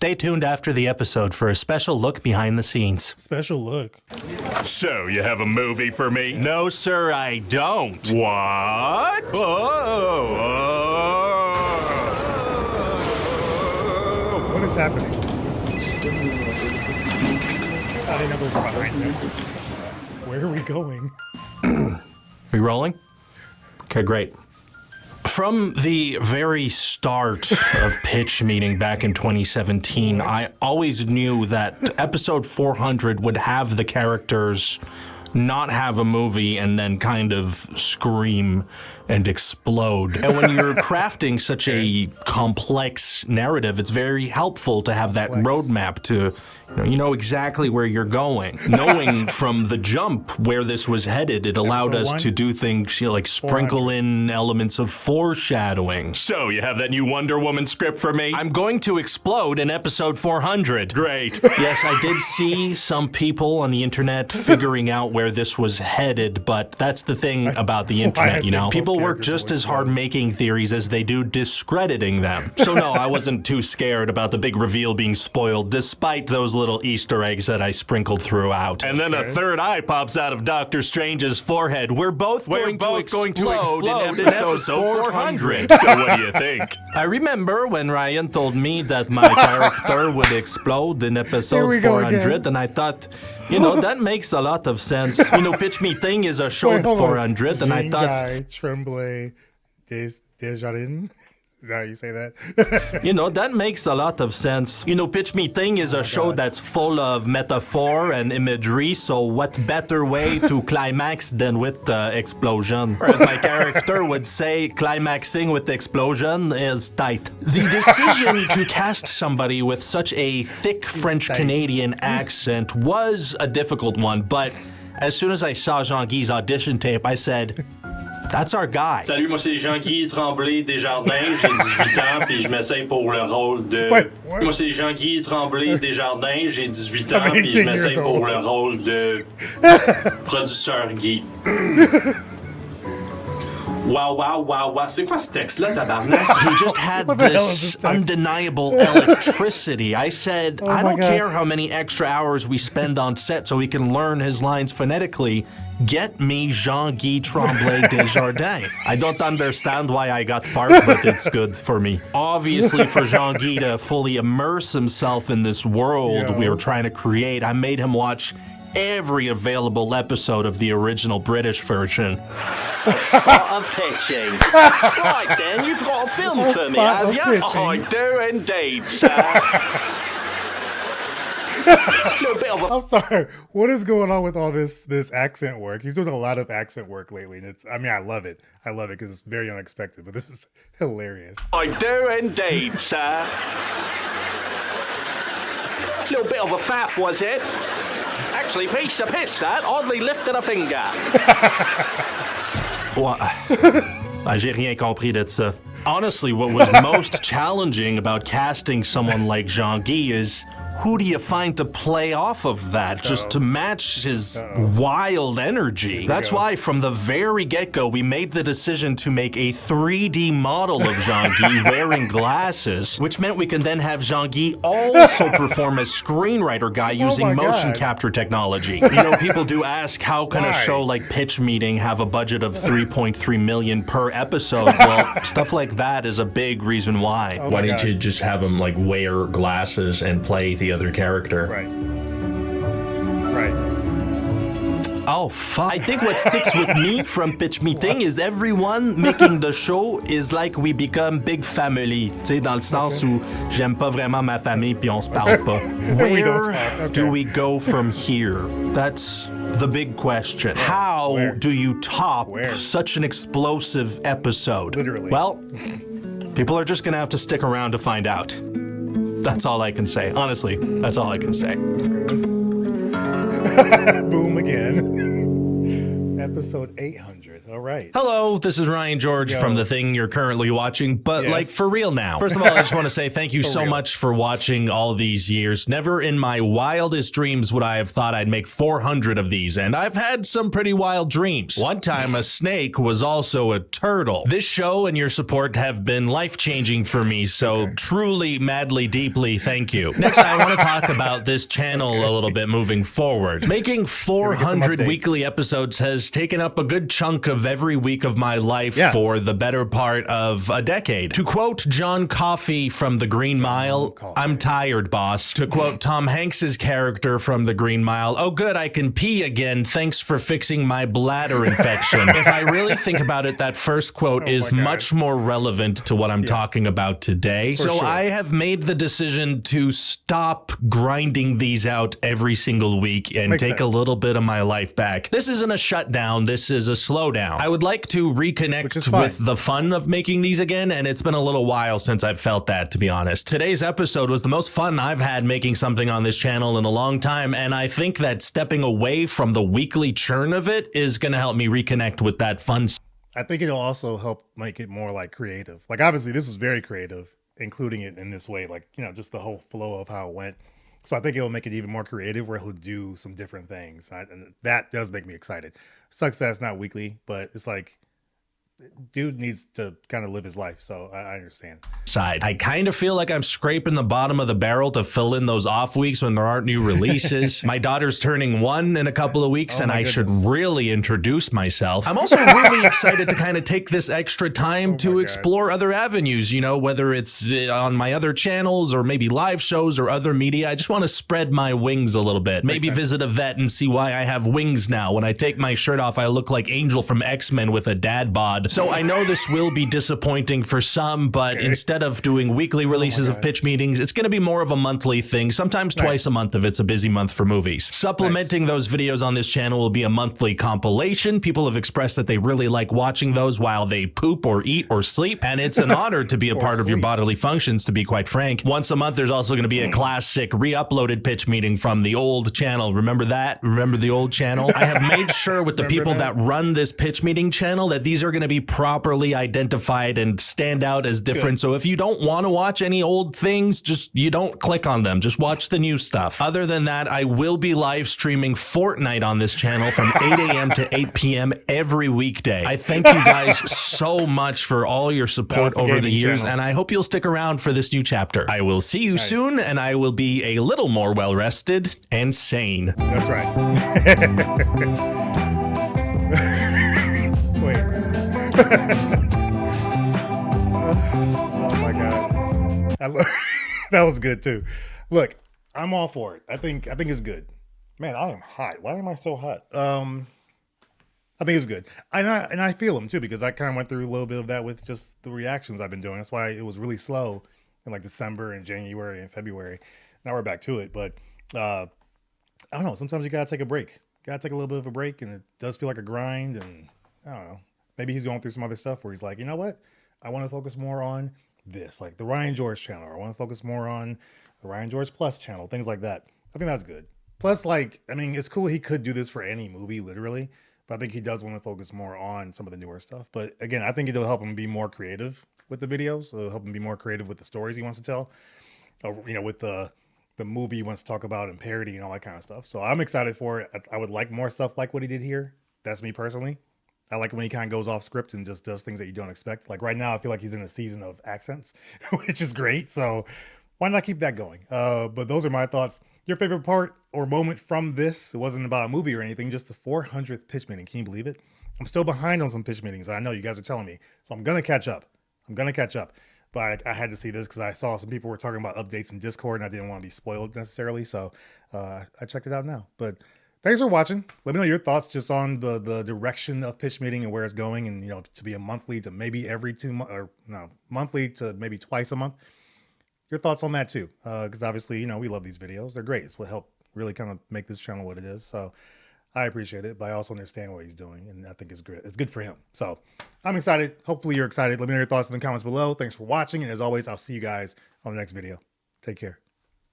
Stay tuned after the episode for a special look behind the scenes. Special look. So, you have a movie for me? No, sir, I don't. What? What is happening? I didn't know what was behind them. Where are we going? We rolling? Okay, great. From the very start of Pitch Meeting back in 2017, I always knew that episode 400 would have the characters not have a movie and then kind of scream and explode. And when you're crafting such a complex narrative, it's very helpful to have that roadmap to, you know exactly where you're going. Knowing from the jump where this was headed, it allowed us to do things, like sprinkle in elements of foreshadowing. So, you have that new Wonder Woman script for me? I'm going to explode in episode 400. Great. Yes, I did see some people on the internet figuring out where this was headed, but that's the thing about the internet, People work just as hard making theories as they do discrediting them. So no, I wasn't too scared about the big reveal being spoiled, despite those little Easter eggs that I sprinkled throughout. And then a third eye pops out of Doctor Strange's forehead. We're both going to explode in episode 400. So what do you think? I remember when Ryan told me that my character would explode in episode 400, and I thought, that makes a lot of sense. Pitch Meeting is a show 400, and I thought... Tremblay Desjardins. Is that how you say that? That makes a lot of sense. Pitch Meeting is a show that's full of metaphor and imagery, so what better way to climax than with explosion? Or as my character would say, climaxing with explosion is tight. The decision to cast somebody with such a thick French-Canadian accent was a difficult one, but as soon as I saw Jean-Guy's audition tape, I said... That's our guy. Salut, moi c'est Jean-Guy Tremblay Desjardins, j'ai 18 ans puis je m'essaye pour le rôle de... Moi c'est Jean-Guy Tremblay Desjardins, j'ai 18 ans puis je m'essaye pour le rôle de... Producteur Guy. Wow. C'est quoi ce texte-là, tabarnak? He just had this undeniable electricity. I said, I don't care how many extra hours we spend on set so we can learn his lines phonetically. Get me Jean-Guy Tremblay Desjardins. I don't understand why I got part, but it's good for me. Obviously, for Jean-Guy to fully immerse himself in this world we were trying to create, I made him watch every available episode of the original British version. Spot of pitching. Right then, you've got a film for me, have you? I do indeed, sir. I'm sorry. What is going on with all this accent work? He's doing a lot of accent work lately, and I love it. I love it because it's very unexpected, but this is hilarious. I do indeed, sir. Little bit of a faff, was it? Actually, piece of piss, that. Oddly lifted a finger. J'ai rien compris de ça. Honestly, what was most challenging about casting someone like Jean-Guy is who do you find to play off of that, just to match his wild energy? That's why from the very get-go, we made the decision to make a 3D model of Jean-Guy wearing glasses, which meant we can then have Jean-Guy also perform as screenwriter guy using motion capture technology. People do ask, how can a show like Pitch Meeting have a budget of $3.3 million per episode? Well, stuff like that is a big reason why. Why didn't you just have him wear glasses and play the other character? Right. Oh, fuck. I think what sticks with me from Pitch Meeting is everyone making the show is like we become big family. Tu sais, dans le sens où j'aime pas vraiment ma famille puis on se parle pas. Where do we go from here? That's the big question. How do you top such an explosive episode? Literally. Well, people are just gonna have to stick around to find out. That's all I can say. Honestly, that's all I can say. Boom again. Episode 800. All right. Hello, this is Ryan George from the thing you're currently watching, but like for real now. First of all, I just want to say thank you so much for watching all these years. Never in my wildest dreams would I have thought I'd make 400 of these, and I've had some pretty wild dreams. One time, a snake was also a turtle. This show and your support have been life-changing for me, so truly, madly, deeply, thank you. Next, I want to talk about this channel a little bit moving forward. Making 400 weekly episodes has taken up a good chunk of every week of my life for the better part of a decade. To quote John Coffey from The Green Mile, I'm tired, boss. To quote Tom Hanks's character from The Green Mile, oh good, I can pee again. Thanks for fixing my bladder infection. If I really think about it, that first quote is much more relevant to what I'm talking about today. So I have made the decision to stop grinding these out every single week and take a little bit of my life back. This isn't a shutdown. This is a slowdown. I would like to reconnect with the fun of making these again, and it's been a little while since I've felt that, to be honest. Today's episode was the most fun I've had making something on this channel in a long time, and I think that stepping away from the weekly churn of it is going to help me reconnect with that fun. I think it'll also help make it more like creative. Like obviously this was very creative, including it in this way, like, you know, just the whole flow of how it went. So I think it'll make it even more creative where he'll do some different things. And that does make me excited. Sucks that it's not weekly, but it's like, dude needs to kind of live his life. So I understand. I kind of feel like I'm scraping the bottom of the barrel to fill in those off weeks when there aren't new releases. My daughter's turning 1 in a couple of weeks, and I should really introduce myself. I'm also really excited to kind of take this extra time to explore other avenues, you know, whether it's on my other channels or maybe live shows or other media. I just want to spread my wings a little bit. Maybe visit a vet and see why I have wings now. When I take my shirt off, I look like Angel from X-Men with a dad bod. So I know this will be disappointing for some, but instead of doing weekly releases of pitch meetings, it's going to be more of a monthly thing, sometimes twice a month if it's a busy month for movies. Supplementing those videos on this channel will be a monthly compilation. People have expressed that they really like watching those while they poop or eat or sleep, and it's an honor to be a part of your bodily functions, to be quite frank. Once a month, there's also going to be a classic re-uploaded pitch meeting from the old channel. Remember that? Remember the old channel? I have made sure with the people that run this pitch meeting channel that these are going to be properly identified and stand out as different. So if you don't want to watch any old things, you don't click on them. Just watch the new stuff. Other than that, I will be live streaming Fortnite on this channel from 8 a.m. to 8 p.m. every weekday. I thank you guys so much for all your support over the years, and I hope you'll stick around for this new chapter. I will see you soon, and I will be a little more well-rested and sane. That's right. Wait. Oh my god, that was good too. Look, I'm all for it. I think it's good. Man, I am hot. Why am I so hot? I think it's good. And I feel them too, because I kind of went through a little bit of that with just the reactions I've been doing. That's why it was really slow in like December and January and February. Now we're back to it, but I don't know. Sometimes you gotta take a break. Gotta take a little bit of a break, and it does feel like a grind. And I don't know. Maybe he's going through some other stuff where he's like, you know what? I want to focus more on this, like the Ryan George channel, or I want to focus more on the Ryan George Plus channel, things like that. I think that's good. Plus, like, I mean, it's cool he could do this for any movie, literally, but I think he does want to focus more on some of the newer stuff. But again, I think it'll help him be more creative with the videos. It'll help him be more creative with the stories he wants to tell, or, you know, with the movie he wants to talk about and parody and all that kind of stuff. So I'm excited for it. I would like more stuff like what he did here. That's me personally. I like when he kind of goes off script and just does things that you don't expect. Like right now, I feel like he's in a season of accents, which is great. So why not keep that going? But those are my thoughts. Your favorite part or moment from this? It wasn't about a movie or anything, just the 400th pitch meeting. Can you believe it? I'm still behind on some pitch meetings. I know you guys are telling me. So I'm going to catch up. But I had to see this because I saw some people were talking about updates in Discord and I didn't want to be spoiled necessarily. So I checked it out now. But thanks for watching. Let me know your thoughts just on the direction of pitch meeting and where it's going, and, you know, to be a monthly to maybe every 2 months, or no, monthly to maybe twice a month. Your thoughts on that too, because obviously, you know, we love these videos. They're great. It's what helped really kind of make this channel what it is. So I appreciate it, but I also understand what he's doing, and I think it's good. It's good for him. So I'm excited. Hopefully you're excited. Let me know your thoughts in the comments below. Thanks for watching, and as always, I'll see you guys on the next video. Take care.